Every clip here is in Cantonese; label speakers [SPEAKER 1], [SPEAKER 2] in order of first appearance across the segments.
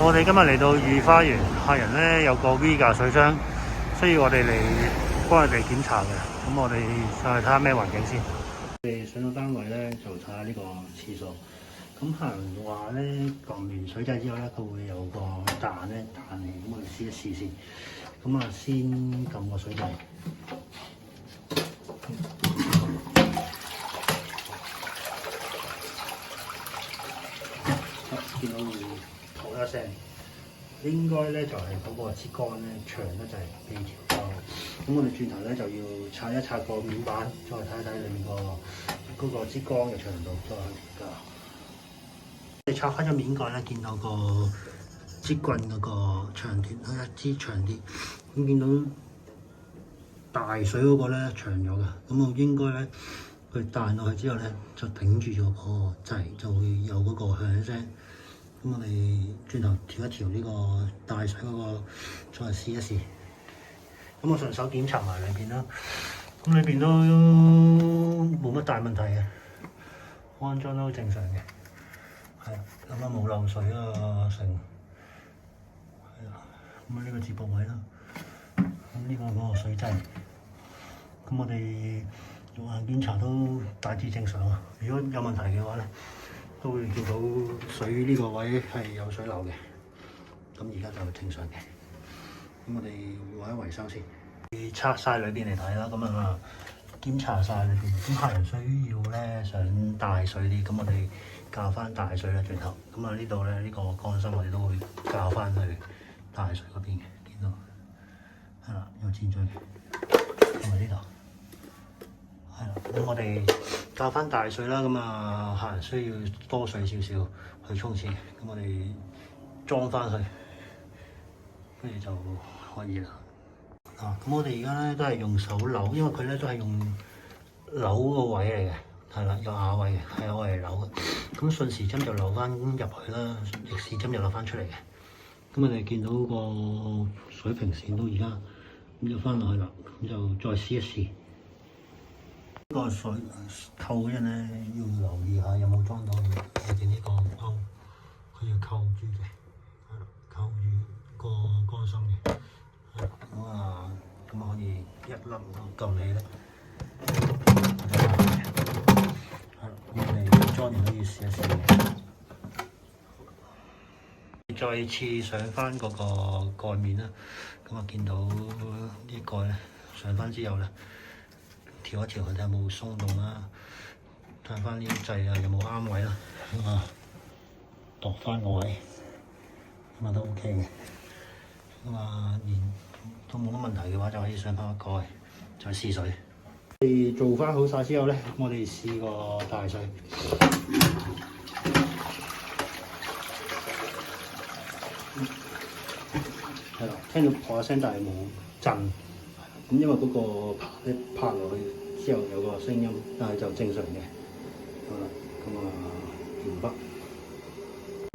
[SPEAKER 1] 我哋今日嚟到御花園，客人咧有個 Viga 水箱，需要我哋嚟幫佢哋檢查嘅。咁我哋上去睇下咩環境先。我哋上到單位咧，就睇下呢個廁所。咁客人話咧，撳完水掣之後咧，佢會有個彈咧彈嚟，咁我哋試一試先。咁啊，先撳個水掣。見到會唞一聲，應該咧就係嗰個支桿咧長得滯，未調夠。咁我哋轉頭咧就要拆一拆個面板，再睇一睇裏面嗰個支桿嘅長度，再調校。你拆開咗面蓋咧，見到個支棍嗰個長短，一支長啲。咁見到大水嗰個咧長咗嘅，咁我應該咧佢彈落去之後咧就頂住咗個掣，就會有嗰個響聲。咁我哋轉頭調一調呢個大水嗰個，再試一試。咁我順手檢查埋裏邊啦，咁裏邊都冇乜大問題嘅，安裝都正常嘅，係咁啊冇漏水啊成，係啊，咁啊呢個接駁位啦，咁呢個嗰個水掣，咁我哋做下檢查都大致正常啊。如果有問題嘅話咧，都會見到水呢個位係有水流嘅，咁而家就正常嘅。咁我哋維一維修先，拆晒裏邊嚟睇啦。咁啊檢查晒裏邊，咁客人需要咧想大水啲，咁我哋校翻大水啦轉頭。咁啊呢度咧呢個乾芯我哋都會校翻去大水嗰邊嘅，見到係啦，有箭嘴同埋呢度。係啦，咁我哋校翻大水啦，咁啊客人需要多水少少去沖廁，咁我哋裝翻去，跟住就可以啦。咁我哋而家咧都係用手扭，因為佢咧都係用扭個位嚟嘅，係啦，有瓦位嘅，係我嚟扭嘅。咁順時針就扭翻入去啦，逆時針又扭翻出嚟嘅。咁我哋見到個水平線都而家咁就翻落去啦，咁就再試一試。呢個水扣嗰陣咧，要留意下有冇裝到我哋呢個鈎，佢要扣住嘅，係啦，扣住個乾芯嘅，係啦，咁可以一粒撳起咧，係啦，我哋裝完都要試一試嘅。再次上翻嗰個蓋面啦，咁啊見到呢蓋咧上翻之後咧。調一調佢睇有冇鬆動啦，睇翻呢啲掣啊有冇啱位啦，咁啊度翻個位，咁啊都 OK 嘅，咁啊都冇乜問題嘅話就可以上翻個蓋，再試水。做翻好晒之後咧，我哋試個大水。係啦，聽到破一聲但係冇震。咁因為嗰個拍落去之後有個聲音，但係就正常嘅。好啦，咁啊完畢。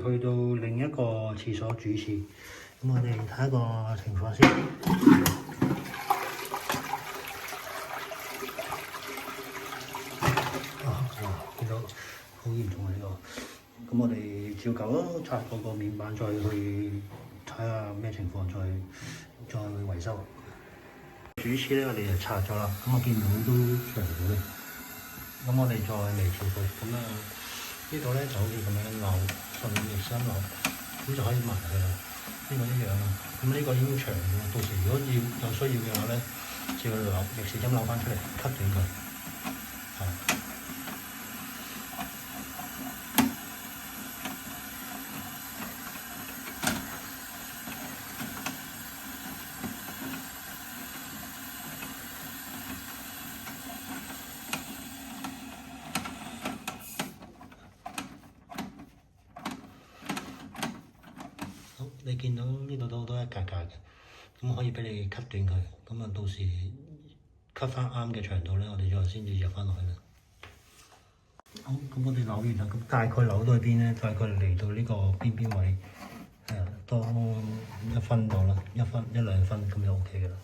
[SPEAKER 1] 去到另一個廁所主廁，咁我哋睇一個情況先。見到好嚴重啊呢個。咁我哋照舊咯，拆嗰個面板再去睇下咩情況，再維修。主廁咧，我哋就拆咗啦。咁我見到都長咗嘅。咁我哋再微調佢。咁啊，呢度咧就好似咁樣扭，順逆時針扭，咁就可以埋佢啦。呢個一樣啊。咁呢個已經長咗，到時如果有需要嘅話咧，就要逆時針扭翻出嚟，cut 短佢。係。你見到呢度都好多一格格嘅，咁可以俾你 cut 短佢，咁啊到時 cut 翻啱嘅長度咧，我哋再先至入翻落去啦。好，咁我哋扭完啦，咁大概扭到去邊咧？大概嚟到呢個邊位，係啊，多1分到啦，1分1、2分咁就 OK 嘅啦。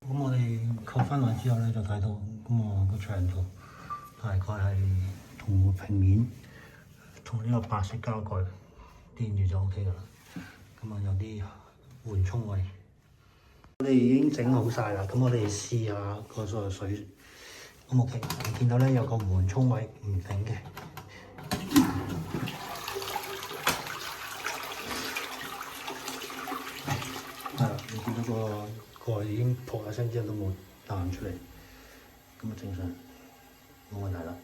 [SPEAKER 1] 咁我哋扣翻落之後咧，就睇到咁個長度。大概係同平面同呢個白色膠蓋墊住就 OK 噶啦。咁啊有啲緩衝位，我哋已經整好晒啦。咁我哋試下個水咁 OK。你見到咧有個緩衝位唔頂嘅，係啦。你見到個蓋已經撲一聲之後都冇彈出嚟，咁啊正常冇問題啦。